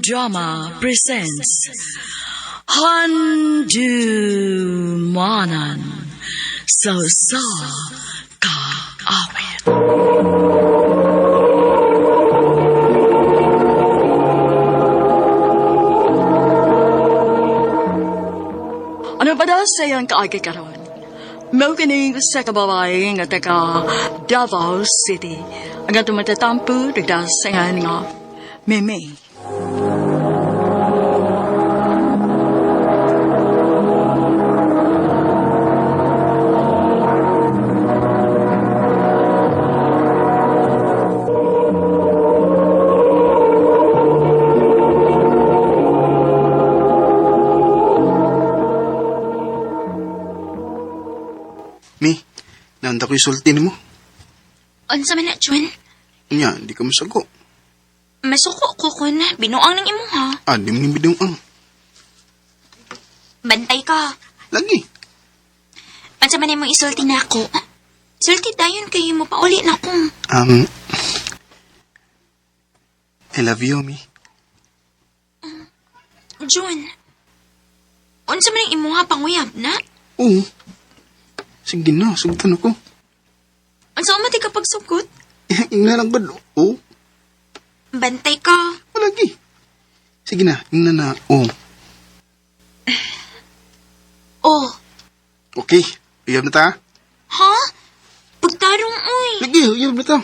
Drama presents Handu Manan So Ka Awit. Ano ba daw sa iyong kaagikaroon? Mokinig sa kababae nga taga Davao City. Ang atong matatampo dagdag sa nga Meme. Mi, naanda ko isulti mo. Unsa man na, Jun? Nya, di ka masago. Masuko ko kun. Binuang ng imo, ha? Di mo ni bidong ang. Bantay ka. Lagi. Unsa man imong isulti na ako? Sulti dayon kayo mo pauli na ko. I love you, Mi. Jun, unsa man ang imo nga panguyab na? Oo. Sige na, sugtan ako. Unsa man ti ka pagsugot? Ingna lang ba? Oo. Bantay ka. Lagi. Sige na, ingna na. Oo. Oh, Okay, uyab na ta. ha? Pagtarong, uy. Lagi, uyab na ta.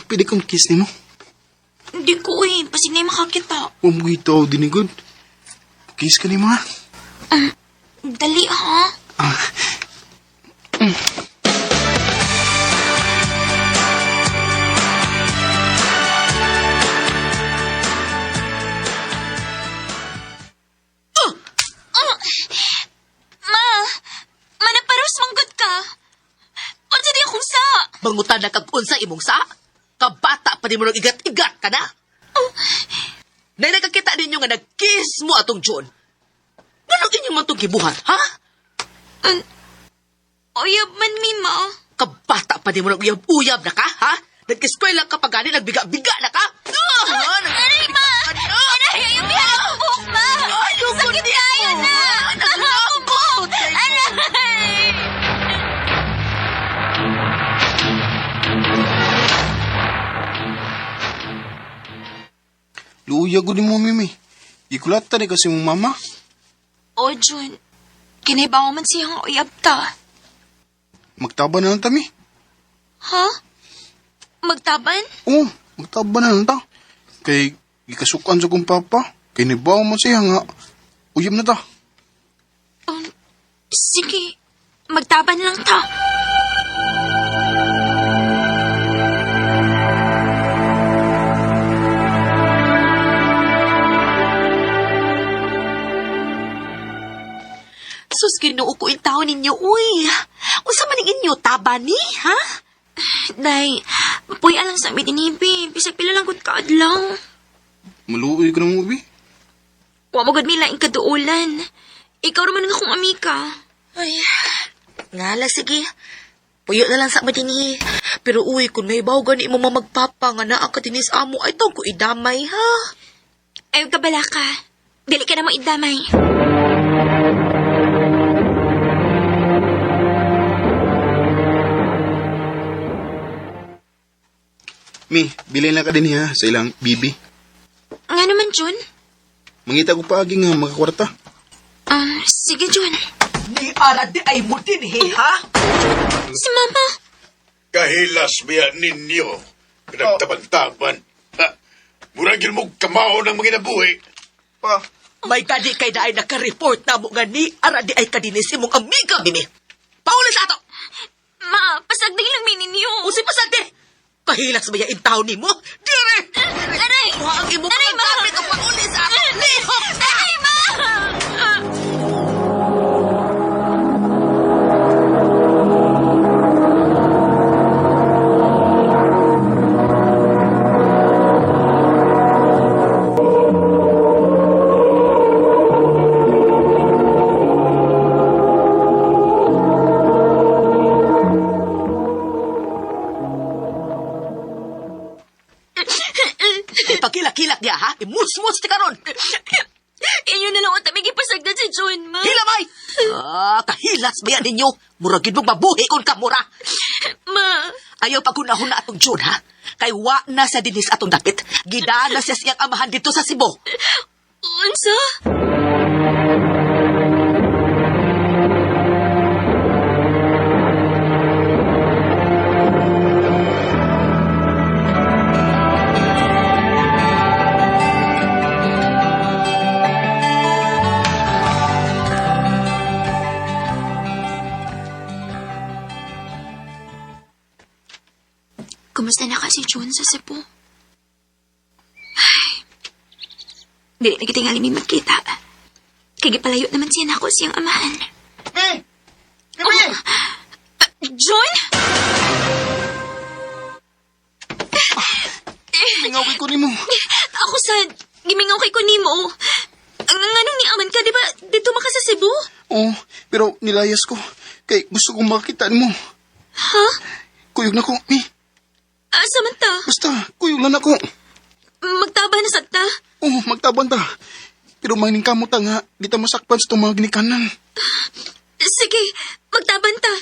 Pwede kong kiss ni mo. Hindi ko, uy. Pasig na yung makakita. Huwag mo ito, dinigod. Kiss ka ni mo, ha? Dali, ha? Manaparos manggod ka. Unsa di akong sa? Mangutan na kag unsa imong sa? Kabata pa di mo nang igat-igat ka na? Nay nakakita ninyo nga nag-kiss mo atong John. Ganun inyong man itong gibuhat, ha? Uyab man, Mima. Kabata pa di mo nang uyab-uyab na ka, ha? Nag-eskwela ka pa gani, nagbiga-biga na ka? Aray, ma! Aray, ayaw biya ang buhok, ma! Sakit tayo na! Ang buhok! Aray! Luya ko ni mo, Mimi. Ikulata ni kasi mong mama. O, Jun. Kinibaw man siyang uyab ta. Magtaba na lang tami. Ha? Magtaban? Oo, magtaba na lang ta. Kay ikasukan sa kong papa. Kay nibaw mo siya nga. Uyab na ta. Sige. Magtaban lang ta. Sus, ginuo ko yung tao ninyo, uy. Unsa man ang inyo, taba ni, ha? Day, puy alang sa mitinibi. Bisag pila lang gud kaadlaw. Maluoy ka na mo, Bi. Wa mo gud mi laing kaduulan. Ikaw naman ang akong amika. Ay, ngala, sige. Puyo na lang sa madini. Pero uy, kung may bawgan mo mamagpapa nga naa ka tinis amo, ay tawag ko idamay, ha? Ayaw ka bala ka. Dili ka na mo idamay. Mi, bilhin lang ka din ha sa ilang bibi. Nga naman, Jun? Mangita ko paagi nga makakwarta. Sige, Jun. Ni ara di ay mo din, ha? Si Mama. Kahilas biya ninyo. Pinagtaban-taban. Muragil mo kamao ng mga nabuhi. Pa, May kadi kay na ay naka-report na mo nga ni ara di ay kadinis imong amiga, Mimi. Paulis ato! Ma, pasagdig lang mininyo. Usi pasagdi! Kahilas ba yung tao ni mo? Dire! Aray! Kuha ang imo Aray, ma! pagkakapit ang paulis ato! Aray, Ma! pagkilak-kilak niya, ha? Imus-mus ti karon. Inyo na lang ang tamig ipasagdan si John, ma. Hilamay! Kahilas ba yan ninyo? Muragin mong mabuhi kung kamura. Ma, Ayaw pagkunahon na atong John, ha? Kay wa na sa dinis atong dapit. Gidana siya siyang amahan dito sa Cebu. unsa? Kumusta na kasi John sa Cebu? Ay, dili na kita nga limi magkita. Kaya gipalayo naman siya na ako siyang amahan. John? Mingaw kay ko nimo. Ako sad, gimingaw kay ko nimo. Ang anong ni aman ka, di ba? Dito maka sa Cebu? Oo, pero nilayas ko. Kay gusto kong makita mo. Ha? Kuyog na ko, Mi. Samanta, Basta, kuyog lang ako. magtaba na sagta. Oo, magtaban ta. Pero mahining kamuta nga, di ta masakpan sa itong mga ginikanan. Sige, magtaban ta.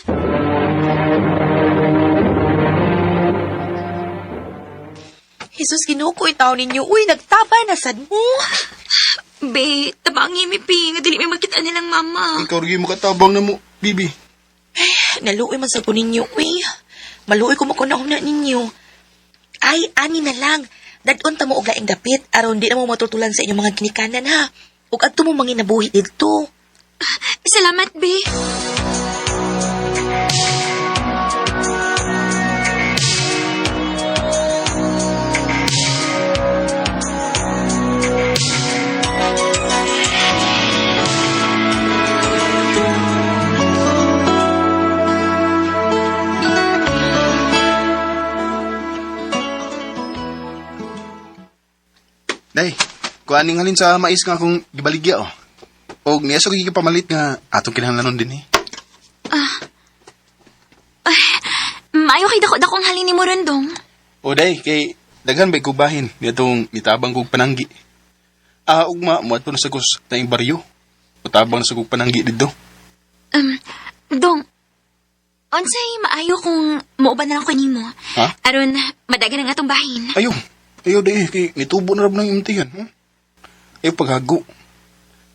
Jesus, kinukoy tao ninyo. Uy, nagtaba na sad mo. Be, tabangi mi pi, nga dili may magkita nilang mama. Ikaw rin mo katabang na mo, Bibi. Naluoy man sa ko ninyo. Uy, maluoy ko makunahuna ninyo. Ay, ani na lang. Dadon ta mo og laing dapit aron di na mo matutulan sa inyong mga ginikanan, ha? Ug adto mo manginabuhi didto. Salamat, Be. Day, kuaning halin sa mais nga akong gibaligya, oh. O niya sa pamalit nga atong kinahanglanon din, eh. Maayo kay dako-dakong halin ni mo randong. O day, kay daghan ba'y kubahin nitong nitabang kong pananggi. Ugma, muadto na sa kus na yung baryo. Utabang na sa kong pananggi dito. Dong, onsay maayo kung muuban na lang ko nimo. Ha? Aron, madagan ang atong bahin. Ayaw day, kay nitubo na rin ng imtihan, ha? Ayaw paghago.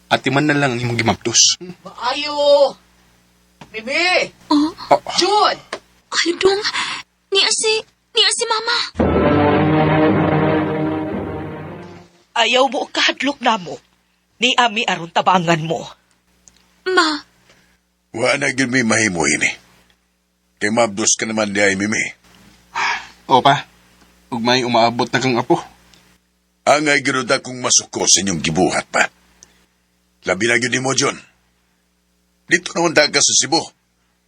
At iman na lang ang imong gimapdos. Maayo! Mimi! Oh, Jun! ay dong, niya si mama. Ayaw mo kahadlok na mo. Ni Ami aron tabangan mo. Ma, Wa na gyud may mahimo ini. Kay mabdos ka naman di ay Mimi. O pa, ug may umaabot na kang apo. Angay gyud akong masuko sa inyong gibuhat pa. Labi na gyud mo, John. Dito naman daga sa Cebu.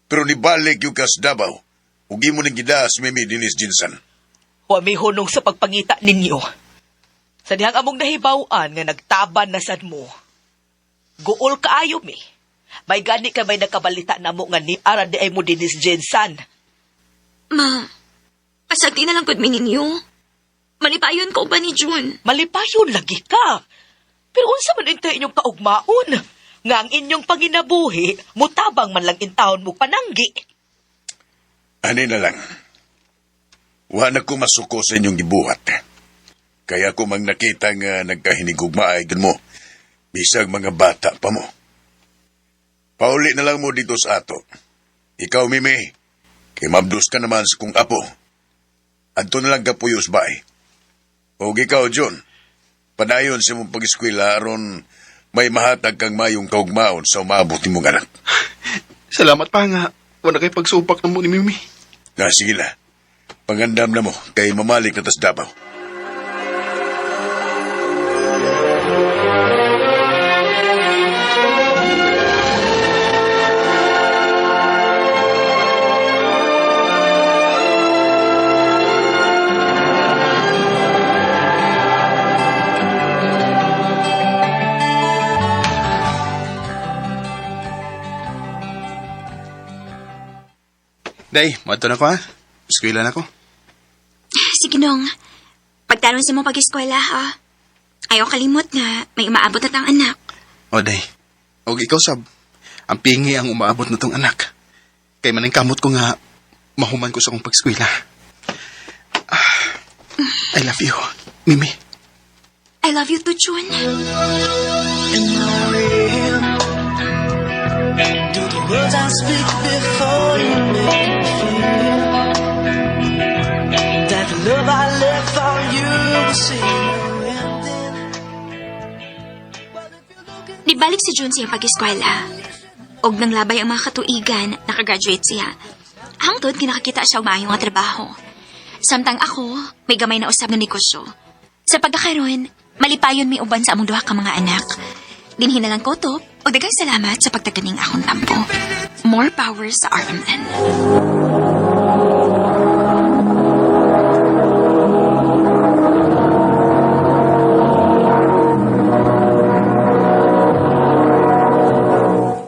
Pero nibalik yung kas Davao. Ugi mo nang gidaas Mimi dinis Jinsan. Wa may hunong sa pagpangita ninyo. Sa dihang among nahibawan nga nagtaban na sad mo. Guol kaayo mi. May gani ka may nakabalita na mo nga ni ara di ay mo dinis Jensan. ma, pasagti na lang gud mi ninyo. Malipayon ko ba ni June? Malipayon lagi ka. Pero unsa man intay inyong kaugmaon? Nga ang inyong panginabuhi, mutabang man lang intawon mo pananggi. Ani na lang. Wa na ko masuko sa inyong gibuhat. Kaya ko mang nakita nga nagkahinigugmaay mo. Bisag mga bata pa mo. Pauli na lang mo dito sa ato. Ikaw, Mimi, kay mabdos ka naman sa kong apo. Adto na lang kapuyos ba eh. O ikaw, John, padayon sa mong pag-eskwela aron may mahatag kang mayong kaugmaon sa umabot ni mong anak. Salamat pa nga. Wala kay pagsupak na mo ni Mimi. Sige na. Pangandam na mo kay mamalik na tas Davao. Day, mato na ko, ha? Eskwela na ko. Sige, Dong. Pagtaron sa mong pag-eskwela, ha? Ayaw kalimot nga, may umaabot na tang anak. O, day. O, ikaw, Sab. Ang pingi ang umaabot na tong anak. Kay manang kamot ko nga, mahuman ko sa akong pagskwela. I love you, Mimi. I love you too, June. Do the words I speak before you make me feel that the love I left for you will see no ending. Di balik si June sa iyang pag-eskwela. Og nang labay ang mga katuigan, nakagraduate siya. Hangtod, kinakakita siya umayong nga trabaho. Samtang ako, may gamay na usab nga negosyo. Sa pagkakaroon, malipayon mi uban sa among duha ka mga anak. Dinhin na lang ko to, o dagang salamat sa pagtaganing akong tampo. More power sa RMN.